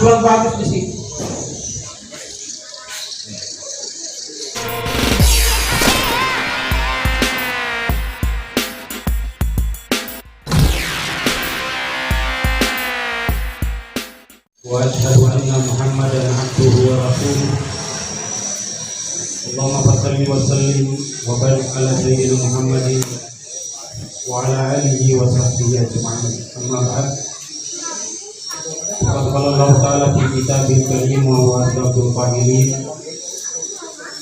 kurang bagus di situ. Wa asyhadu anna Muhammadan abduhu wa rasuluh. Allahumma shalli wa sallim wa barik ala sayyidina Muhammadin wa ala alihi wa sahbihi ajma'in. Amma ba'd. Qala Allah Ta'ala fi kitabil karim wa huwa asdaqul qa'ilin.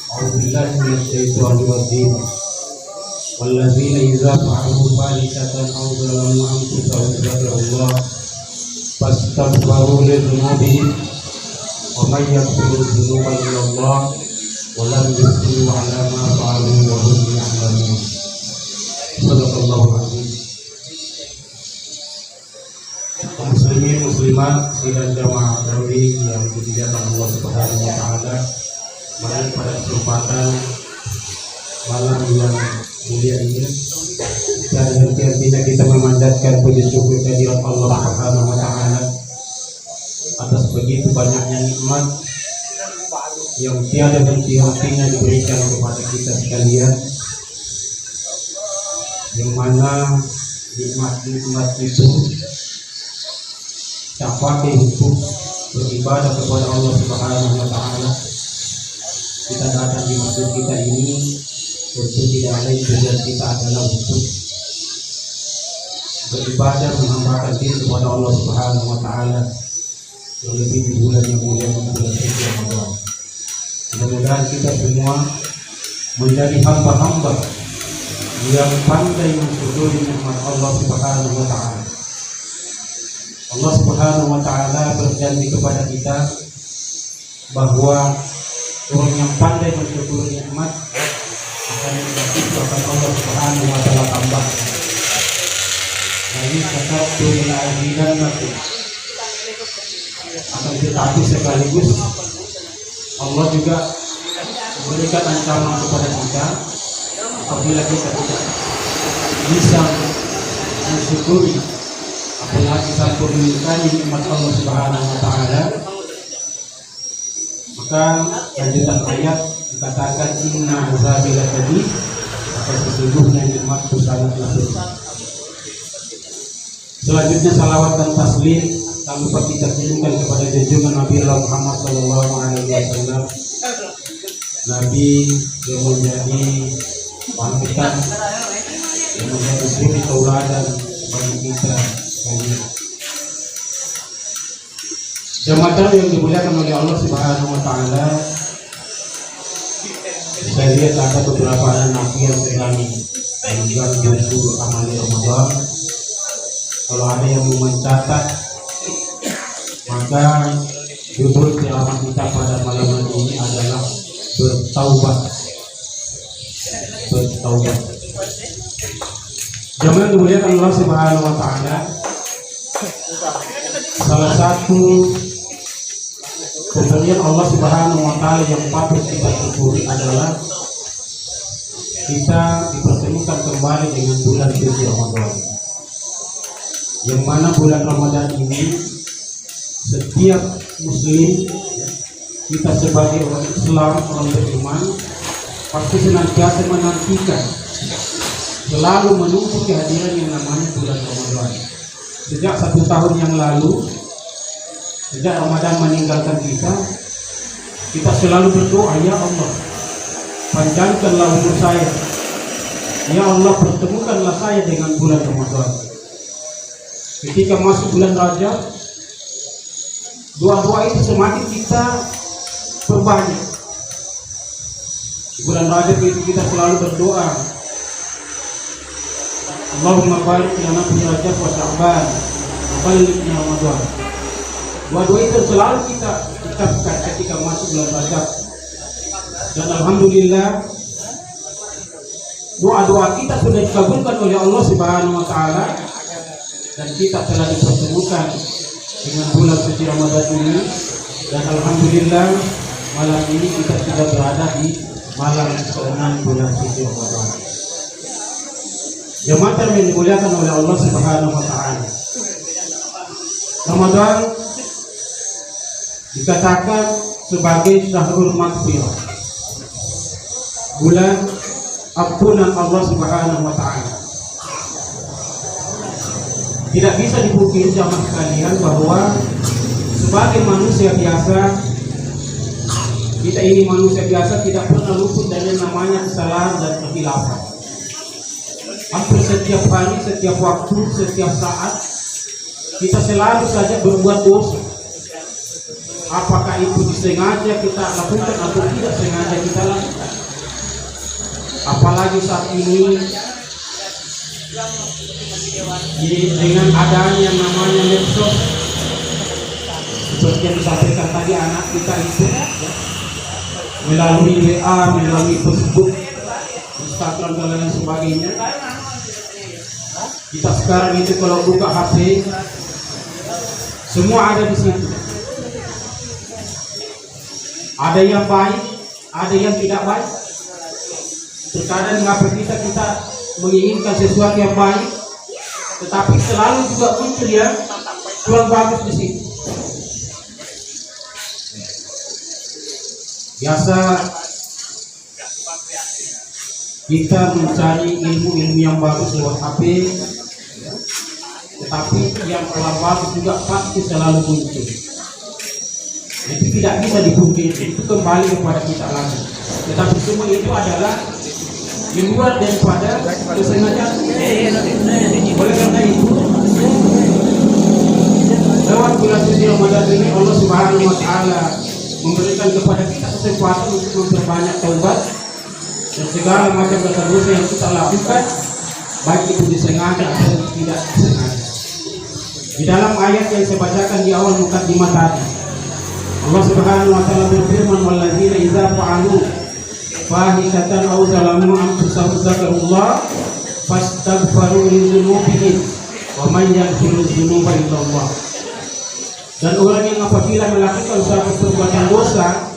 A'udzu billahi minasy syaithanir rajim. Walladzina idza fa'alu fahishatan aw zalamu anfusahum dzakarullaha fastaghfiru lidhunubihim wa may yaghfiru dzunuba illa Allah wa lam yusiru 'ala ma fa'alu wa hum ya'lamun. Shadaqallahu azim. Muslimin muslimat sidang jamaah tarawih yang dimuliakan Allah Subhanahu wa taala, mari pada kesempatan malam yang mulia ini dan henti-hentinya kita memanjatkan puji syukur kehadirat Allah Subhanahu wa taala atas begitu banyaknya nikmat yang tiada henti-hentinya diberikan kepada kita sekalian, yang mana nikmat-nikmat itu tak pakai untuk beribadah kepada Allah Subhanahu wa taala. Kita datang di masjid kita ini tentu tidak lain tujuan kita adalah untuk beribadah, menghambakan diri kepada Allah Subhanahu wa taala, lebih di bulan yang mulia, bulan suci Ramadan. Mudah-mudahan kita semua menjadi hamba-hamba yang pandai mensyukuri nikmat Allah Subhanahu wa taala. Allah Subhanahu wa taala berjanji kepada kita bahwa orang yang pandai mensyukuri nikmat akan diberikan Allah Subhanahu wa taala tambah. Ini satu ajidan nanti. Akan tetapi sekaligus Allah juga memberikan ancaman kepada kita apabila kita tidak bisa mensyukuri, apalagi sempurnakan nikmat Allah Subhanahu wa taala. Maka lanjutan ayat dikatakan inna azabi lasyadid, maka sesungguhnya nikmatku sangatlah pedih. Selanjutnya salawat dan taslim tak lupa kita kirimkan kepada junjungan Nabi Muhammad sallallahu alaihi wasallam, Nabi yang menjadi panutan, yang menjadi suri tauladan bagi kita sekalian. Jamaah yang dimuliakan oleh Allah Subhanahu wa taala, saya lihat ada beberapa anak yang sedang menunjukkan judul amal Ramadan. Kalau ada yang mau mencatat, maka judul ceramah kita pada malam ini adalah bertaubat. Bertaubat. Jamaah yang dimuliakan Allah Subhanahu wa taala, salah satu pemberian Allah Subhanahu wa taala yang patut kita syukuri adalah kita dipertemukan kembali dengan bulan suci Ramadan. Yang mana bulan Ramadan ini setiap muslim, kita sebagai orang Islam, orang beriman, pasti senantiasa menantikan, selalu menunggu kehadiran yang namanya bulan Ramadan. Sejak 1 tahun yang lalu, sejak Ramadan meninggalkan kita selalu berdoa, ya Allah, panjangkanlah umur saya, ya Allah, pertemukanlah saya dengan bulan Ramadan. Ketika masuk bulan Rajab, doa-doa itu semakin kita perbanyak. Di bulan Rajab itu kita selalu berdoa, Allahumma barik lana fi Rajab wa Sya'ban wa ballighna Ramadan. Doa-doa itu selalu kita ucapkan ketika masuk bulan Rajab. Dan alhamdulillah, doa-doa kita sudah dikabulkan oleh Allah Subhanahu wa taala, dan kita telah dipertemukan dengan bulan suci Ramadan ini. Dan alhamdulillah, malam ini kita sudah berada di malam ke-6 bulan suci Ramadan. Jemaah yang dimuliakan oleh Allah Subhanahu wa taala, Ramadan dikatakan sebagai syahrul maghfirah, bulan ampunan Allah Subhanahu wa taala. Tidak bisa dipungkiri jamaah sekalian bahwa sebagai manusia biasa, kita ini manusia biasa tidak pernah luput dari namanya kesalahan dan kehilafan. Hampir setiap hari, setiap waktu, setiap saat kita selalu saja berbuat dosa. Apakah itu disengaja kita lakukan atau tidak sengaja kita lakukan. Apalagi saat ini dengan adanya yang namanya medsos, seperti yang disampaikan tadi anak kita itu ya, melalui WA, melalui Facebook, Instagram dan lain sebagainya. Kita sekarang itu kalau buka HP, semua ada di situ. Ada yang baik, ada yang tidak baik. Terkadang mengapa kita menginginkan sesuatu yang baik, tetapi selalu juga muncul yang kurang bagus di situ. Biasa kita mencari ilmu-ilmu yang bagus lewat HP, tetapi yang kurang bagus juga pasti selalu muncul. Itu tidak bisa dipungkiri, itu kembali kepada kita lagi. Tetapi semua itu adalah di luar daripada kesengajaan. Oleh karena itu, lewat bulan suci Ramadan ini Allah Subhanahu wa taala memberikan kepada kita kesempatan untuk memperbanyak taubat dan segala macam dosa-dosa yang kita lakukan, baik itu disengaja atau tidak disengaja. Di dalam ayat yang saya bacakan di awal mukadimah tadi, Allah Subhanahu wa taala berfirman, "Walladzina idza fa'alu fahishatan aw zalamu anfusahum dzakarullah fastaghfiru lidzunubihim wa man yaghfiru dzunuba illa Allah." Dan orang yang apabila melakukan suatu perbuatan dosa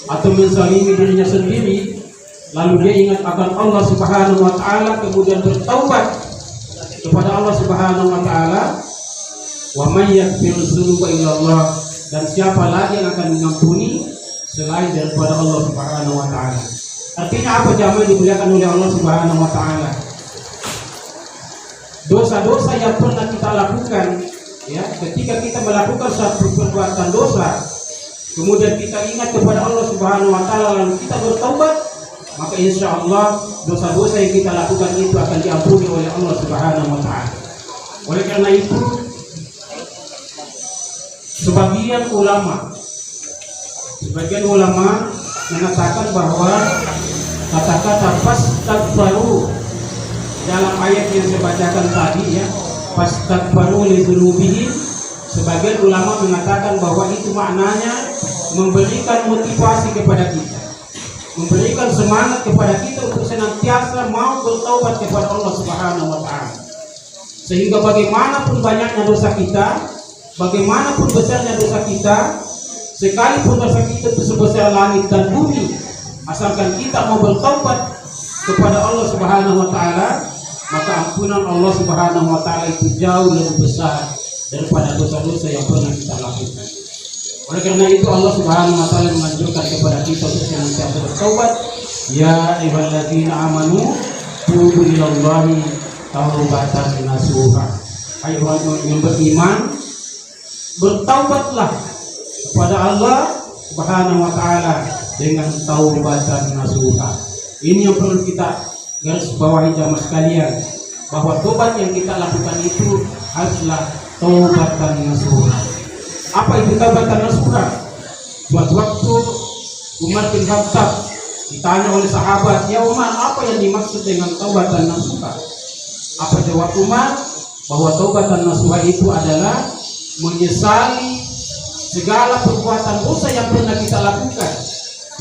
atau menzalimi dirinya sendiri, lalu dia ingat akan Allah Subhanahu wa taala, kemudian bertaubat kepada Allah Subhanahu wa taala, wa may yaghfiru dzunuba illa Allah, dan siapa lagi yang akan mengampuni selain daripada Allah Subhanahu wa taala. Artinya apa jamaah dimuliakan oleh Allah Subhanahu wa taala? Dosa-dosa yang pernah kita lakukan, ya, ketika kita melakukan suatu perbuatan dosa, kemudian kita ingat kepada Allah Subhanahu wa taala lalu kita bertaubat, maka insya Allah dosa-dosa yang kita lakukan itu akan diampuni oleh Allah Subhanahu wa taala. Oleh karena itu, sebagian ulama mengatakan bahwa kata-kata fastaghfiru dalam ayat yang saya bacakan tadi, ya, fastaghfiru lidzunubihim, sebagian ulama mengatakan bahwa itu maknanya memberikan motivasi kepada kita, memberikan semangat kepada kita untuk senantiasa mau bertaubat kepada Allah Subhanahu wa taala. Sehingga bagaimanapun banyaknya dosa kita, bagaimanapun besarnya dosa kita, sekalipun dosa kita itu sebesar langit dan bumi, asalkan kita mau bertaubat kepada Allah Subhanahu wa taala, maka ampunan Allah Subhanahu wa taala itu jauh lebih besar daripada dosa-dosa yang pernah kita lakukan. Oleh karena itu Allah Subhanahu wa taala menganjurkan kepada kita untuk senantiasa bertaubat. Ya ayyuhalladzina amanu tubu ilallahi taubatan nasuha. Hai orang yang beriman, bertaubatlah kepada Allah Subhanahu wa taala dengan taubatan nasuha. Ini yang perlu kita garis bawahi jamaah sekalian, bahwa tobat yang kita lakukan itu haruslah taubatan nasuha. Apa itu taubatan nasuha? Suatu waktu Umar bin Khattab ditanya oleh sahabat, "Ya Umar, apa yang dimaksud dengan taubatan nasuha?" Apa jawab Umar? Bahwa taubatan nasuha itu adalah menyesali segala perbuatan dosa yang pernah kita lakukan,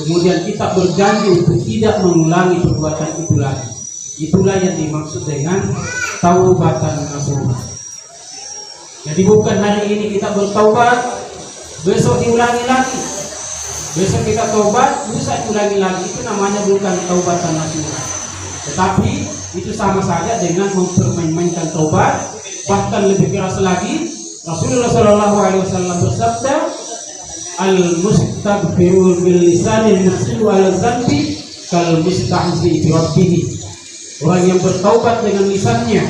kemudian kita berjanji untuk tidak mengulangi perbuatan itu lagi. Itulah yang dimaksud dengan taubatan nasuha. Jadi bukan hari ini kita bertaubat, besok diulangi lagi, besok kita taubat, lusa diulangi lagi. Itu namanya bukan taubatan nasuha. Tetapi itu sama saja dengan mempermainkan taubat. Bahkan lebih keras lagi, Rasulullah SAW bersabda, al-mustaghfiru bil lisanil muslimu ala dzambi kal mustahzi bi rabbih. Orang yang bertaubat dengan lisannya,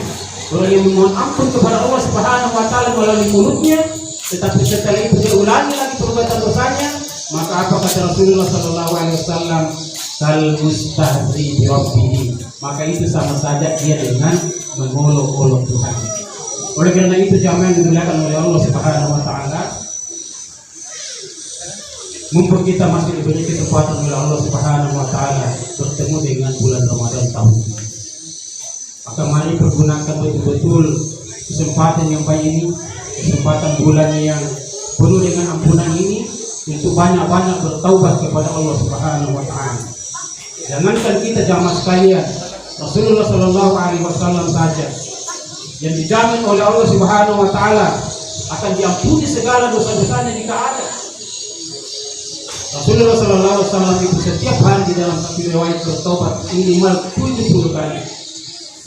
orang yang memohon ampun kepada Allah Subhanahu wa taala melalui mulutnya, tetapi setelah itu dia ulangi lagi perbuatan dosanya, maka apa kata Rasulullah sallallahu alaihi wasallam? Kal mustahzi bi rabbih. Maka itu sama saja dia dengan mengolok-olok Tuhan. Oleh karena itu jamaah yang dimuliakan oleh Allah Subhanahu wa taala, mumpung kita masih diberi kesempatan oleh Allah Subhanahu wa taala bertemu dengan bulan Ramadan tahun ini, maka mari pergunakan betul-betul kesempatan yang baik ini, kesempatan bulan yang penuh dengan ampunan ini, untuk banyak-banyak bertaubat kepada Allah Subhanahu wa taala. Jangankan kita jamaah sekalian, Rasulullah sallallahu alaihi wasallam saja yang dijamin oleh Allah Subhanahu wa taala akan diampuni segala dosa-dosanya jika ada. Rasulullah sallallahu alaihi wasallam itu setiap hari di dalam satu riwayat bertobat minimal 70 kali.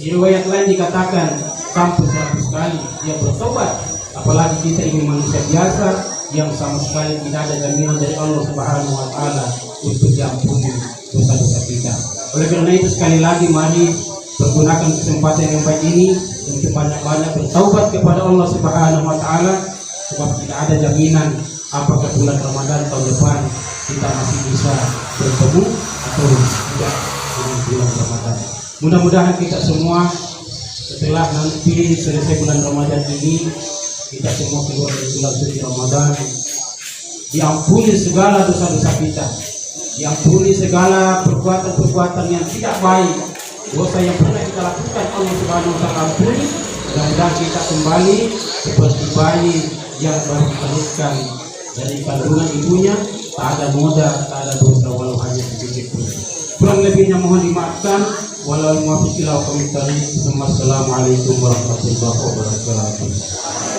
Di riwayat lain dikatakan sampai 100 kali dia bertobat. Apalagi kita ini manusia biasa yang sama sekali tidak ada jaminan dari Allah Subhanahu wa taala untuk diampuni dosa-dosa kita. Oleh karena itu sekali lagi mari pergunakan kesempatan yang baik ini untuk banyak-banyak bertaubat kepada Allah Subhanahu wa taala, sebab tidak ada jaminan apakah bulan Ramadan tahun depan kita masih bisa bertemu atau tidak dengan bulan Ramadan. Mudah-mudahan kita semua setelah nanti selesai bulan Ramadan ini, kita semua keluar dari bulan suci Ramadan, diampuni segala dosa-dosa kita, diampuni segala perbuatan-perbuatan yang tidak baik, dosa yang pernah kita lakukan Allah Subhanahu wa taala ampuni. Mudah-mudahan kita kembali seperti bayi yang baru dilahirkan dari kandungan ibunya, tak ada noda, tak ada dosa walau hanya sedikit pun. Kurang lebihnya mohon dimaafkan. Walau muwaffiq ila aqwamit thariq. Wassalamualaikum warahmatullahi wabarakatuh.